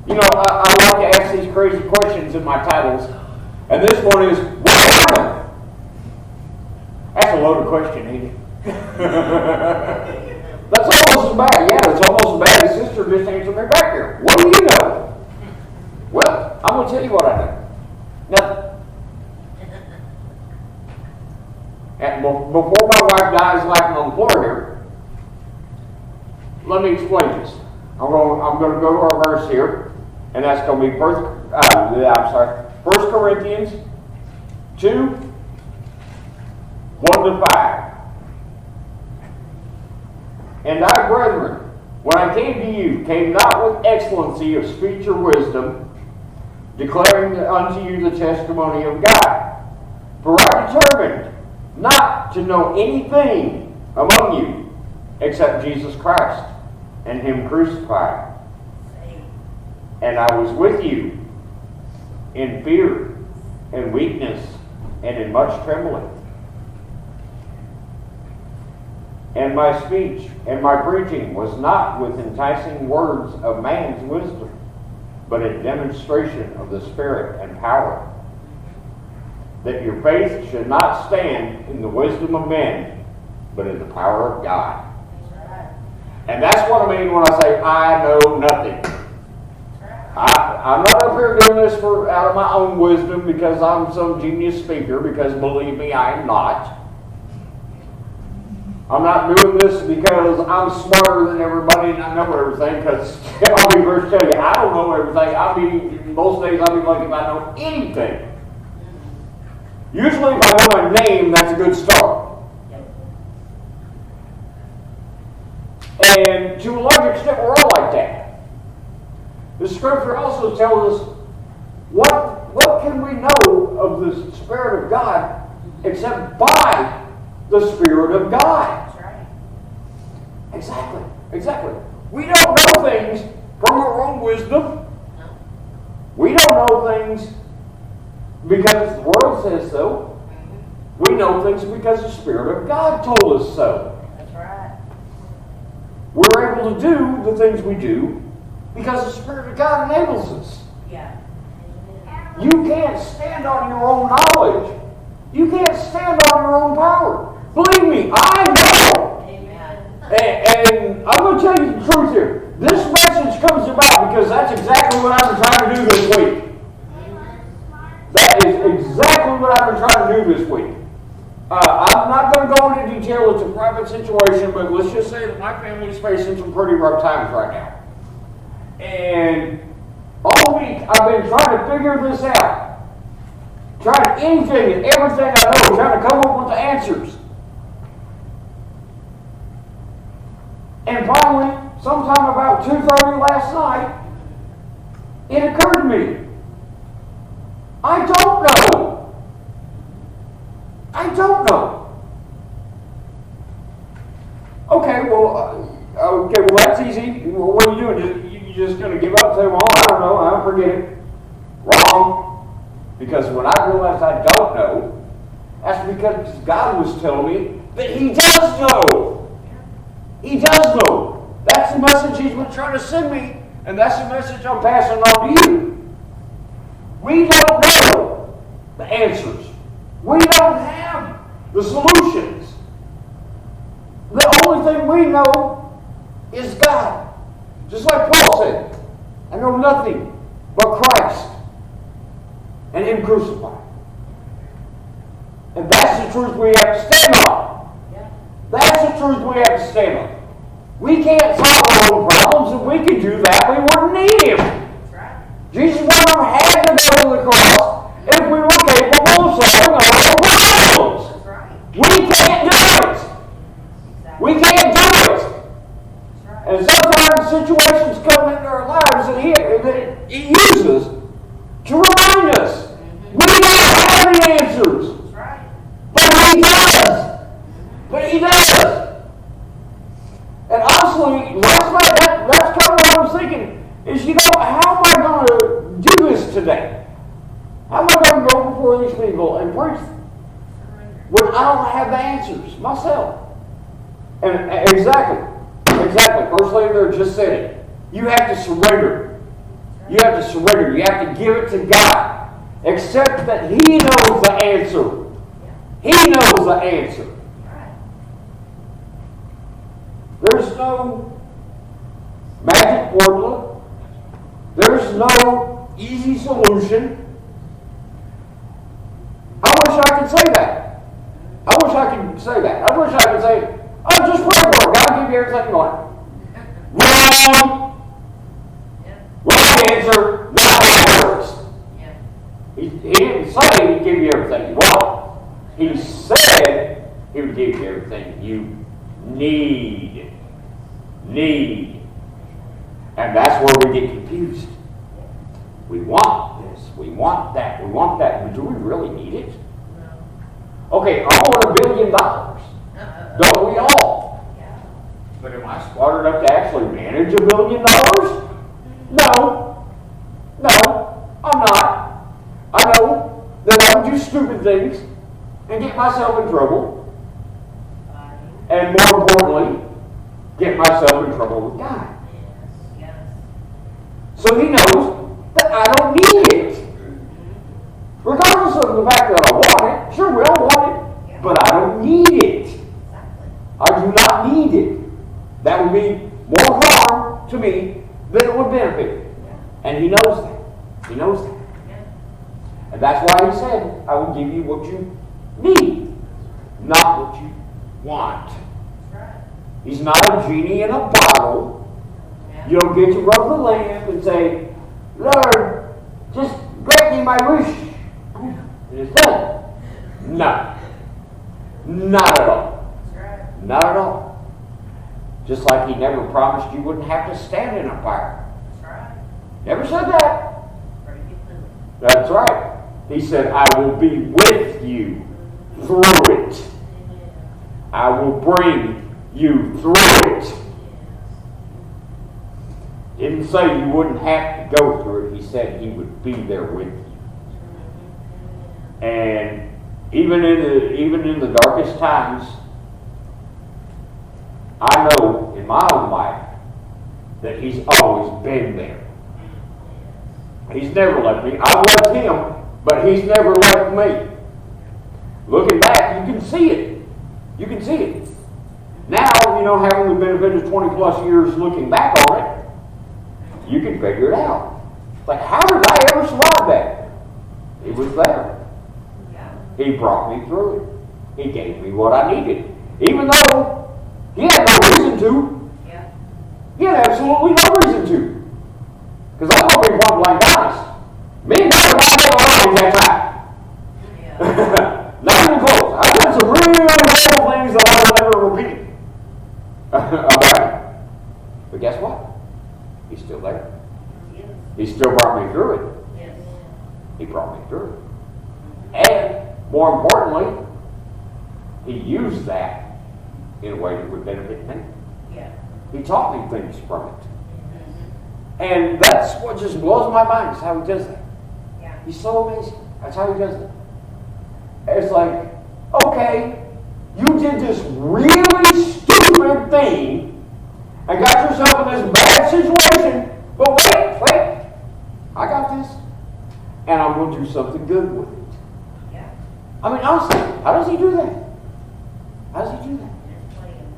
You know, I like to ask these crazy questions in my titles. And this one is, what happened? That's a loaded question, ain't it? That's almost as bad. Yeah, it's almost as bad as sister just answered me back here. What do you know? Well, I'm going to tell you what I know. Nothing. And before my wife dies like an on the floor here, let me explain this. I'm going to go to our verse here, and that's going to be 1 Corinthians 2, 1 to 5. And I, brethren, when I came to you, came not with excellency of speech or wisdom, declaring unto you the testimony of God. For I determined not to know anything among you except Jesus Christ and Him crucified. And I was with you in fear and weakness and in much trembling. And my speech and my preaching was not with enticing words of man's wisdom, but in demonstration of the Spirit and power, that your faith should not stand in the wisdom of men, but in the power of God. And that's what I mean when I say I know nothing. I'm not up here doing this out of my own wisdom because I'm some genius speaker, because believe me, I am not. I'm not doing this because I'm smarter than everybody and I know everything, because I'll be first to tell you, I don't know everything. Most days I'll be lucky if I know anything. Usually if I know my name, that's a good start. And to a large extent, we're all like that. The Scripture also tells us what can we know of the Spirit of God except by the Spirit of God. That's right. Exactly. We don't know things from our own wisdom. No. We don't know things because the world says so. We know things because the Spirit of God told us so. That's right. We're able to do the things we do because the Spirit of God enables us. Yeah. You can't stand on your own knowledge. You can't stand on your own power. Believe me, I know. Amen. And I'm going to tell you the truth here. This message comes about because that's exactly what I've been trying to do this week. That is exactly what I've been trying to do this week. I'm not going to go into detail. It's a private situation, but let's just say that my family's facing some pretty rough times right now. And all week I've been trying to figure this out. Trying anything and everything I know, trying to come up with the answers. And finally, sometime about 2:30 last night, it occurred to me. I don't know. Okay, well, that's easy. Well, what are you doing? You just going to give up and say, well, I don't know, I'll forget it. Wrong. Because when I realized I don't know, that's because God was telling me that He does know. He does know. That's the message He's been trying to send me, and that's the message I'm passing on to you. We don't know the answers. We don't have the solutions. The only thing we know is God. Just like Paul said, I know nothing but Christ and Him crucified. And that's the truth we have to stand on. Yeah. That's the truth we have to stand on. We can't solve our own problems. If we could do that, we wouldn't need Him. That's right. Jesus had to go to the cross if we were capable of solving our own problems. That's right. We can't do it. Exactly. We can't do it. That's right. And sometimes situations come into our lives that He uses to remind us. We don't have any answers. That's right. But He does. But He does. And honestly, last night, that's kind of what I was thinking, is, how am I going to do this today? How am I going to go before these people and preach when I don't have the answers myself? And exactly. First Lady there just said it. You have to surrender. You have to surrender. You have to give it to God. Accept that He knows the answer. He knows the answer. Right. There's no magic formula. There's no easy solution. I wish I could say that. I wish I could say that. I wish I could say, oh, just pray for it. God will give you everything you want. Wrong. Yeah. Wrong answer. Not how it works. Yeah. He didn't say He'd give you everything you want. He said He would give you everything you need. Need. And that's where we get confused. We want this. We want that. We want that. But do we really need it? No. Okay, I want $1 billion. Don't we all? Yeah. But am I smart enough to actually manage $1 billion? No. No, I'm not. I know that I would do stupid things and get myself in trouble. And more importantly, get myself in trouble with God. Yes. Yes. So He knows that I don't need it. Regardless of the fact that I want it, sure we all want it, but I don't need it. Exactly. I do not need it. That would be more harm to me than it would benefit. Yeah. And He knows that. He knows that. Yeah. And that's why He said, I will give you what you need, not what you want. That's right. He's not a genie in a bottle. Yeah. You don't get to rub the lamp and say, Lord, just grant me my wish. And it's done. No. Not at all. That's right. Not at all. Just like He never promised you wouldn't have to stand in a fire. That's right. Never said that. Pretty good. That's right. He said, I will be with you through it. I will bring you through it. Didn't say you wouldn't have to go through it. He said He would be there with you. And even in the darkest times, I know in my own life that He's always been there. He's never left me. I've left Him, but He's never left me. Looking back, you can see it. You can see it. Now, having the benefit of 20 plus years looking back on it, you can figure it out. Like, how did I ever survive that? He was there. Yeah. He brought me through it. He gave me what I needed. Even though He had no reason to. Yeah. He had absolutely no reason to. Because I'm going to be point blank honest. Me and God are not getting along that time. Yeah. Not even close. I've done some really horrible things that I will never repeat about it. But guess what? He's still there. Yes. He still brought me through it. Yes. He brought me through it. And, more importantly, He used that in a way that would benefit me. Yeah. He taught me things from it. Mm-hmm. And that's what just blows my mind, is how He does that. Yeah. He's so amazing. That's how He does it. It's like, okay, you did this really stupid thing and got yourself in this bad situation, but wait, I got this, and I'm going to do something good with it. Yeah. I mean, honestly, how does He do that? How does He do that? Just playing.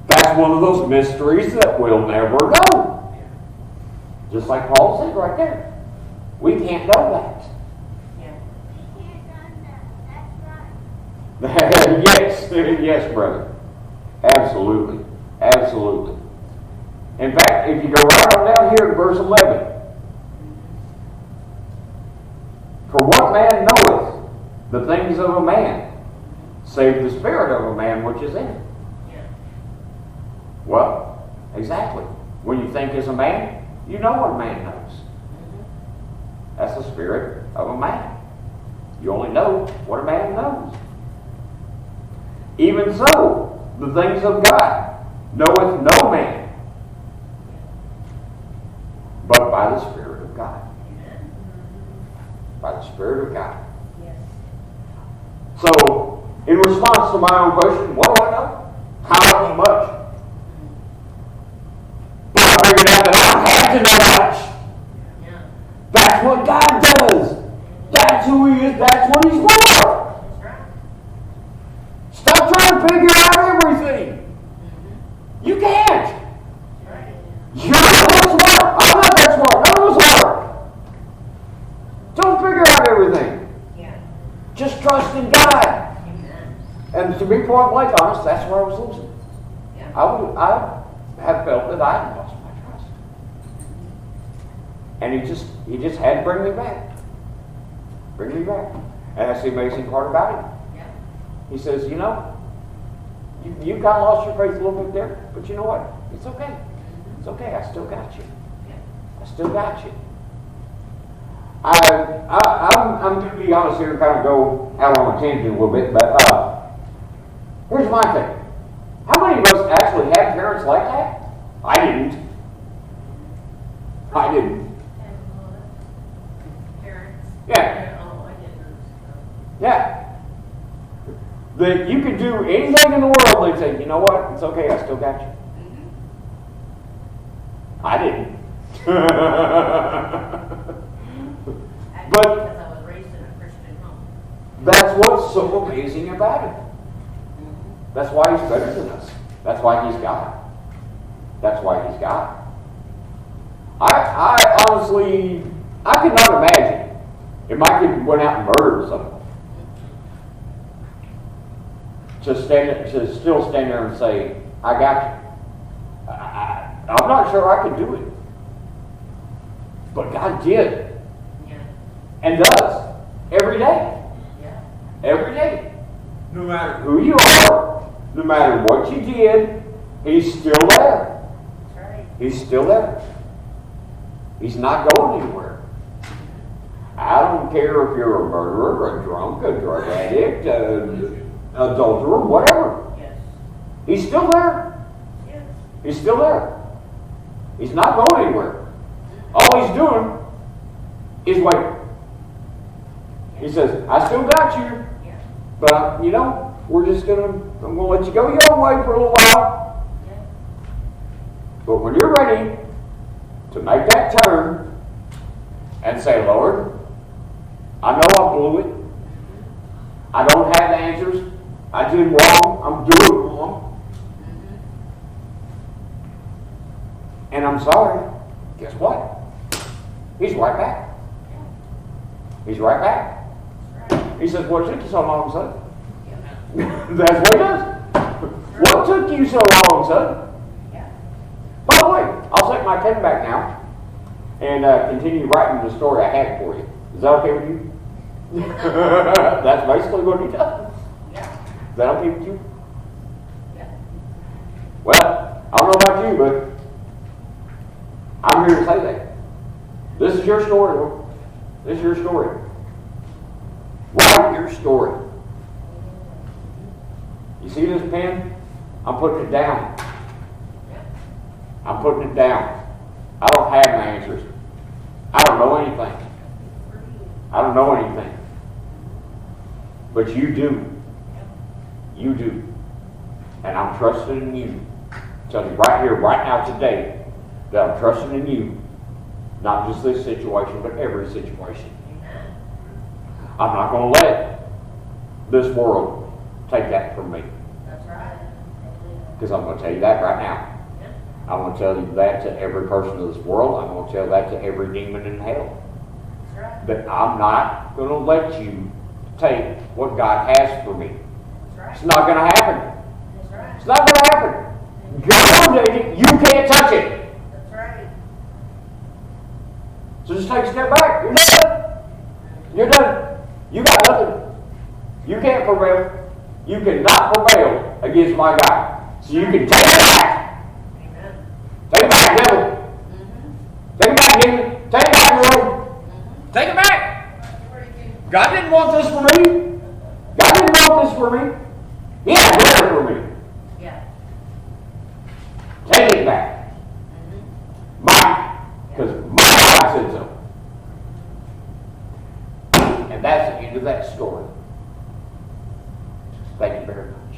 That's one of those mysteries that we'll never know. Just like Paul said right there. We can't know that. Yes, brother. Absolutely. Absolutely. In fact, if you go right on down here to verse 11. For what man knoweth the things of a man, save the spirit of a man which is in him? Yeah. Well, exactly. When you think as a man, you know what a man knows. That's the spirit of a man. You only know what a man knows. Even so, the things of God knoweth no man, but by the Spirit of God. By the Spirit of God. Yes. So, in response to my own question, what do I know? How much? But I figured out that I don't have to know much. Yeah. what he's for. That's right. Stop trying to figure out everything. Mm-hmm. You can't. That's right. You're not that smart. I'm not that smart. None of us are. Don't figure out everything. Yeah. Just trust in God. Amen. And to be point blank honest, that's where I was losing. Yeah. I have felt that I had lost my trust. And he just had to bring me back. Bring me back. And that's the amazing part about it. Yeah. He says, you know, you kind of lost your faith a little bit there, but you know what? It's okay. It's okay. I still got you. Yeah. I still got you. I'm going to be honest here and kind of go out on a tangent a little bit, but here's my thing. How many of us actually have parents like that? I didn't. I didn't. Parents. Yeah. Oh, I didn't. Yeah. That you could do anything in the world, they'd say, you know what? It's okay. I still got you. Mm-hmm. I didn't. Actually, But- because I was raised in a Christian home. That's what's so amazing about it. Mm-hmm. That's why he's better than us. That's why he's God. That's why he's God. I honestly, I could not imagine if my kid went out and murdered someone. To still stand there and say, I got you. I'm not sure I could do it. But God did. Yeah. And does. Every day. Yeah. Every day. No matter who you are, no matter what you did, he's still there. That's right. He's still there. He's not going anywhere. I don't care if you're a murderer, a drunk, a drug addict, an adulterer, whatever. Yes. He's still there. Yes. He's still there. He's not going anywhere. All he's doing is waiting. He says, I still got you, Yeah. but you know, I'm gonna let you go your way for a little while. Yeah. But when you're ready to make that turn and say, Lord, I know I blew it. I don't have the answers. I did wrong. I'm doing wrong. Mm-hmm. And I'm sorry. Guess what? He's right back. He's right back. That's right. He says, what took you so long, son? Yeah. That's what he does. What took you so long, son? Yeah. By the way, I'll take my pen back now and continue writing the story I had for you. Is that okay with you? That's basically what he does. Yeah. Is that okay with you? Yeah. Well, I don't know about you, but I'm here to say that. This is your story, Lord. This is your story. Write your story. You see this pen? I'm putting it down. Yeah. I'm putting it down. I don't have my answers. I don't know anything. I don't know anything. But you do. You do. And I'm trusting in you. Tell you right here, right now, today, that I'm trusting in you. Not just this situation, but every situation. Amen. I'm not going to let this world take that from me. That's right. Because I'm going to tell you that right now. Yeah. I'm going to tell you that to every person in this world. I'm going to tell that to every demon in hell. That's right. That I'm not going to let you take what God has for me. That's It's right. not going to happen. That's right. It's not going to happen. God ordained it. You can't touch it. That's right. So just take a step back. You're done. You're done. You got nothing. You can't prevail. You cannot prevail against my God. So you can take it back. Amen. Take it back, devil. Mm-hmm. Take it back, demon. Take it back, Lord. Mm-hmm. Take it back. Where did you? God didn't want this for me. God didn't want this for me. He had better for me. Yeah. Take it back. Mm-hmm. Mine. Because my God said so. And that's the end of that story. Thank you very much.